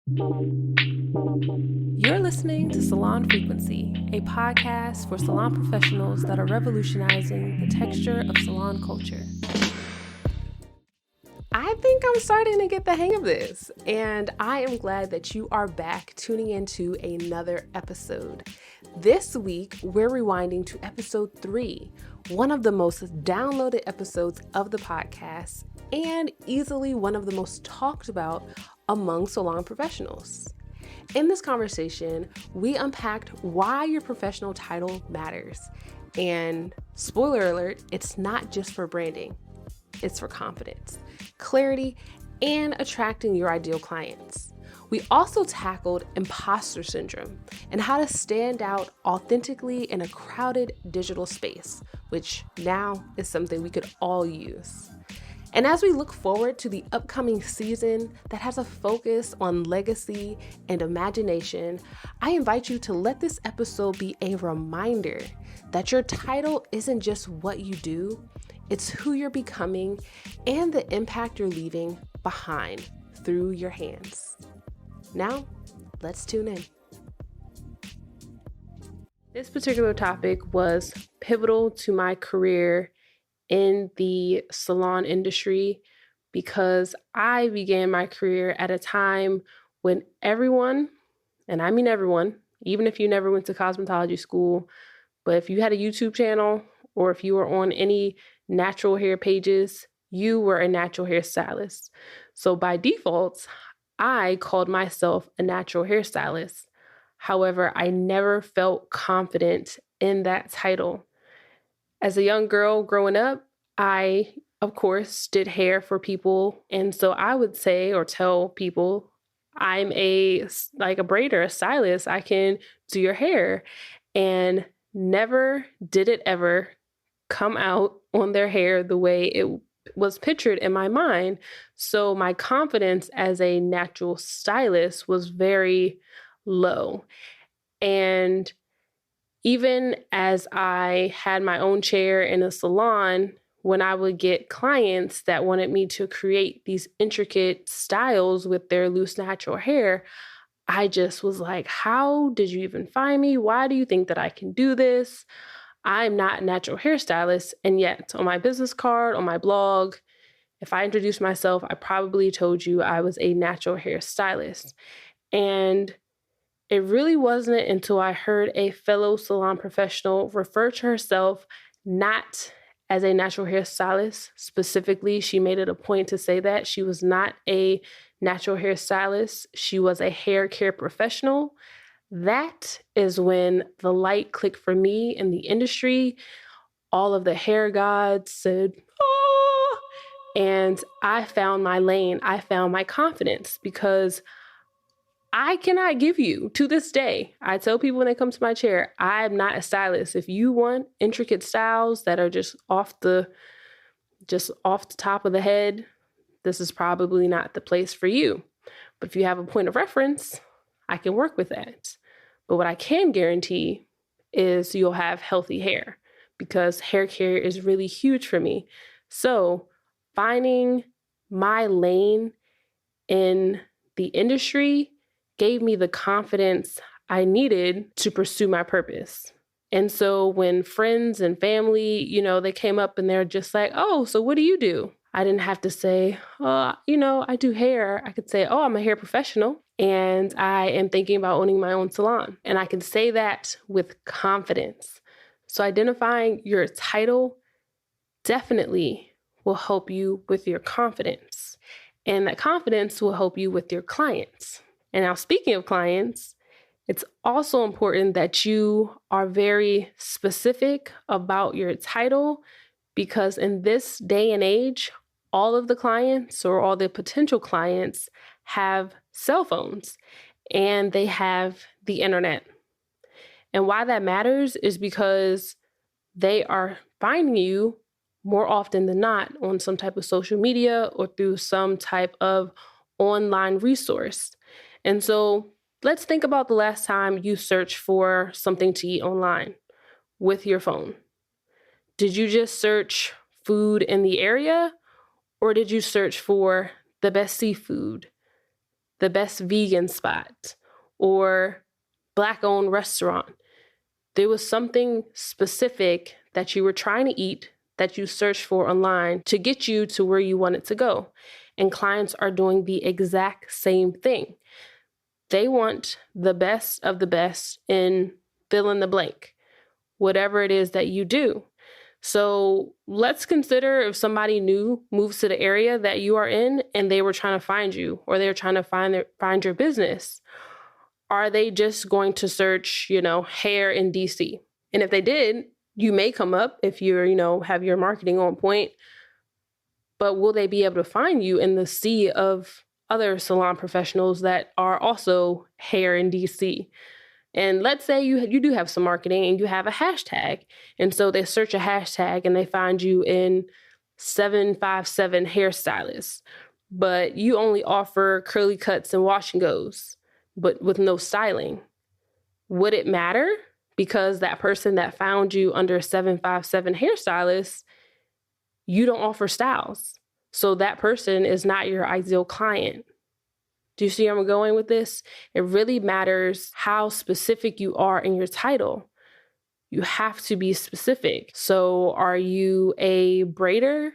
You're listening to Salon Frequency, a podcast for salon professionals that are revolutionizing the texture of salon culture. I think I'm starting to get the hang of this, and I am glad that you are back tuning into another episode. This week, we're rewinding to episode 3, one of the most downloaded episodes of the podcast, and easily one of the most talked about among salon professionals. In this conversation, we unpacked why your professional title matters. And spoiler alert, it's not just for branding, it's for confidence, clarity, and attracting your ideal clients. We also tackled imposter syndrome and how to stand out authentically in a crowded digital space, which now is something we could all use. And as we look forward to the upcoming season that has a focus on legacy and imagination, I invite you to let this episode be a reminder that your title isn't just what you do, it's who you're becoming and the impact you're leaving behind through your hands. Now, let's tune in. This particular topic was pivotal to my career in the salon industry because I began my career at a time when everyone, and I mean everyone, even if you never went to cosmetology school, but if you had a YouTube channel or if you were on any natural hair pages, you were a natural hair stylist. So by default, I called myself a natural hairstylist. However, I never felt confident in that title. As a young girl growing up, I, of course, did hair for people. And so I would say or tell people, I'm a braider, a stylist. I can do your hair. And never did it ever come out on their hair the way it was pictured in my mind. So my confidence as a natural stylist was very low. And even as I had my own chair in a salon, when I would get clients that wanted me to create these intricate styles with their loose natural hair, I just was like, how did you even find me? Why do you think that I can do this? I'm not a natural hairstylist. And yet on my business card, on my blog, if I introduced myself, I probably told you I was a natural hairstylist. And it really wasn't until I heard a fellow salon professional refer to herself not as a natural hairstylist. Specifically, she made it a point to say that she was not a natural hairstylist. She was a hair care professional. That is when the light clicked for me in the industry. All of the hair gods said, oh, and I found my lane. I found my confidence because I cannot give you, to this day, I tell people when they come to my chair, I'm not a stylist. If you want intricate styles that are just off the top of the head, this is probably not the place for you. But if you have a point of reference, I can work with that. But what I can guarantee is you'll have healthy hair because hair care is really huge for me. So finding my lane in the industry gave me the confidence I needed to pursue my purpose. And so when friends and family, they came up and they're just like, oh, so what do you do? I didn't have to say, I do hair. I could say, oh, I'm a hair professional and I am thinking about owning my own salon. And I can say that with confidence. So identifying your title definitely will help you with your confidence. And that confidence will help you with your clients. And now speaking of clients, it's also important that you are very specific about your title because in this day and age, all of the clients or all the potential clients have cell phones and they have the internet. And why that matters is because they are finding you more often than not on some type of social media or through some type of online resource. And so let's think about the last time you searched for something to eat online with your phone. Did you just search food in the area or did you search for the best seafood, the best vegan spot, or Black-owned restaurant. There was something specific that you were trying to eat that you searched for online to get you to where you wanted to go. And clients are doing the exact same thing. They want the best of the best in fill in the blank, whatever it is that you do. So let's consider if somebody new moves to the area that you are in and they were trying to find you, or they were trying to find your business. Are they just going to search, hair in DC? And if they did, you may come up if you're, have your marketing on point, but will they be able to find you in the sea of other salon professionals that are also hair in DC? And let's say you do have some marketing and you have a hashtag. And so they search a hashtag and they find you in 757 hairstylists, but you only offer curly cuts and wash and goes, but with no styling. Would it matter? Because that person that found you under 757 hairstylists, you don't offer styles. So that person is not your ideal client. Do you see where I'm going with this? It really matters how specific you are in your title. You have to be specific. So are you a braider,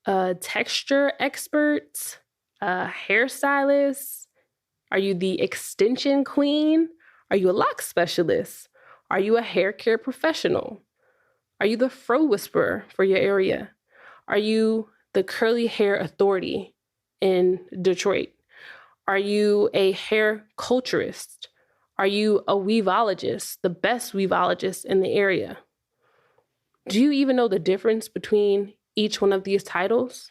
a texture expert, a hairstylist? Are you the extension queen? Are you a lock specialist? Are you a hair care professional? Are you the fro whisperer for your area? Are you the curly hair authority in Detroit? Are you a hair culturist? Are you a weavologist, the best weavologist in the area? Do you even know the difference between each one of these titles?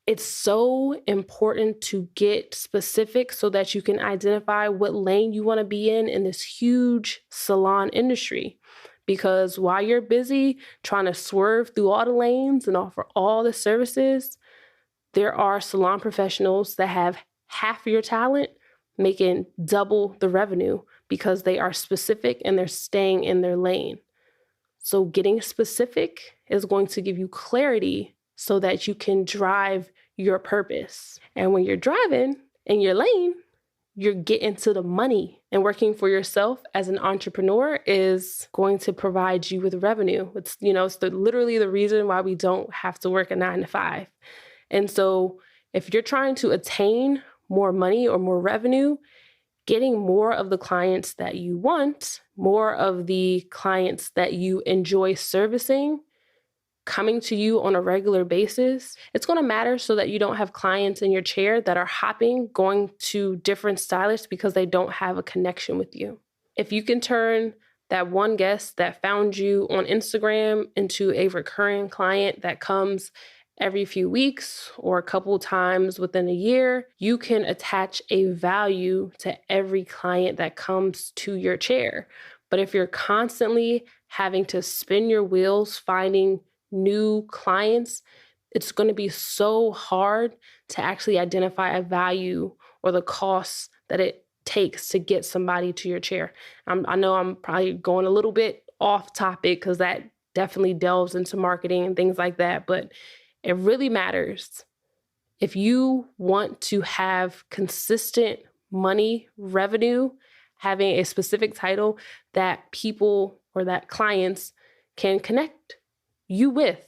It's so important to get specific so that you can identify what lane you want to be in this huge salon industry. Because while you're busy trying to swerve through all the lanes and offer all the services, there are salon professionals that have half your talent making double the revenue because they are specific and they're staying in their lane. So getting specific is going to give you clarity so that you can drive your purpose. And when you're driving in your lane, you're getting to the money. And working for yourself as an entrepreneur is going to provide you with revenue. It's literally the reason why we don't have to work a 9-to-5. And so if you're trying to attain more money or more revenue, getting more of the clients that you want, more of the clients that you enjoy servicing, coming to you on a regular basis, it's going to matter so that you don't have clients in your chair that are hopping, going to different stylists because they don't have a connection with you. If you can turn that one guest that found you on Instagram into a recurring client that comes every few weeks or a couple times within a year, you can attach a value to every client that comes to your chair. But if you're constantly having to spin your wheels finding new clients, it's going to be so hard to actually identify a value or the cost that it takes to get somebody to your chair. I know I'm probably going a little bit off topic because that definitely delves into marketing and things like that, but it really matters. If you want to have consistent money, revenue, having a specific title that people or that clients can connect you with.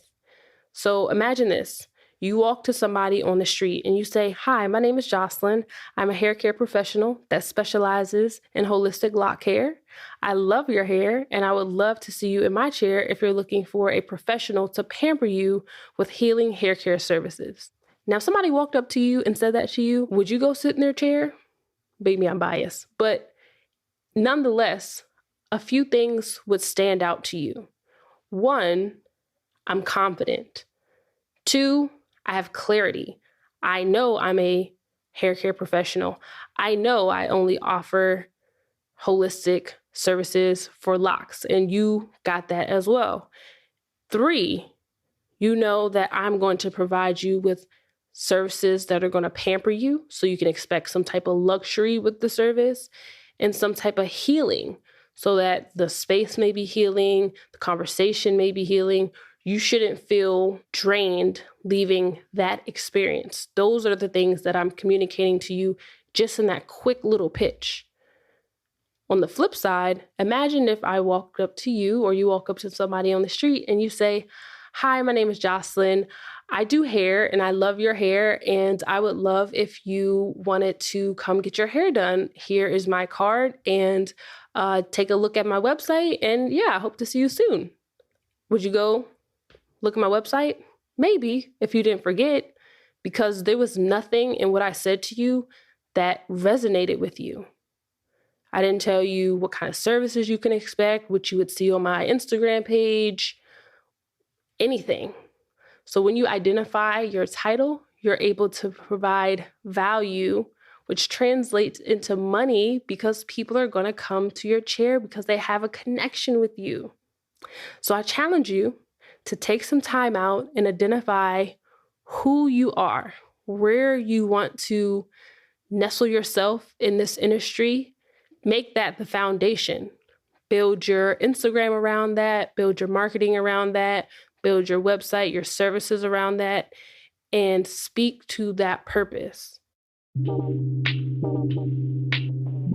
So imagine this. You walk to somebody on the street and you say, "Hi, my name is Jocelyn. I'm a hair care professional that specializes in holistic lock hair. I love your hair and I would love to see you in my chair if you're looking for a professional to pamper you with healing hair care services." Now, if somebody walked up to you and said that to you, would you go sit in their chair? Maybe I'm biased, but nonetheless, a few things would stand out to you. 1, I'm confident. 2, I have clarity. I know I'm a hair care professional. I know I only offer holistic services for locks, and you got that as well. 3, you know that I'm going to provide you with services that are going to pamper you, so you can expect some type of luxury with the service and some type of healing, so that the space may be healing, the conversation may be healing, you shouldn't feel drained leaving that experience. Those are the things that I'm communicating to you just in that quick little pitch. On the flip side, imagine if I walked up to you or you walk up to somebody on the street and you say, "Hi, my name is Jocelyn. I do hair and I love your hair, and I would love if you wanted to come get your hair done. Here is my card, and take a look at my website, and yeah, I hope to see you soon." Would you go look at my website? Maybe, if you didn't forget, because there was nothing in what I said to you that resonated with you. I didn't tell you what kind of services you can expect, what you would see on my Instagram page, anything. So when you identify your title, you're able to provide value, which translates into money because people are going to come to your chair because they have a connection with you. So I challenge you to take some time out and identify who you are, where you want to nestle yourself in this industry. Make that the foundation. Build your Instagram around that, build your marketing around that, build your website, your services around that, and speak to that purpose.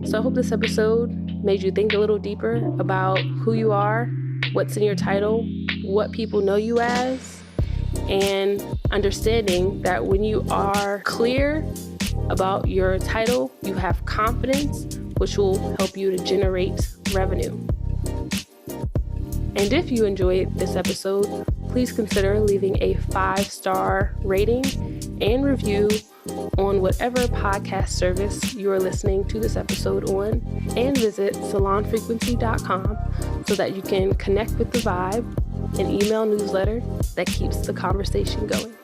So I hope this episode made you think a little deeper about who you are, what's in your title, what people know you as, and understanding that when you are clear about your title, you have confidence, which will help you to generate revenue. And if you enjoyed this episode, please consider leaving a 5-star rating and review on whatever podcast service you are listening to this episode on, and visit salonfrequency.com so that you can connect with the vibe, an email newsletter that keeps the conversation going.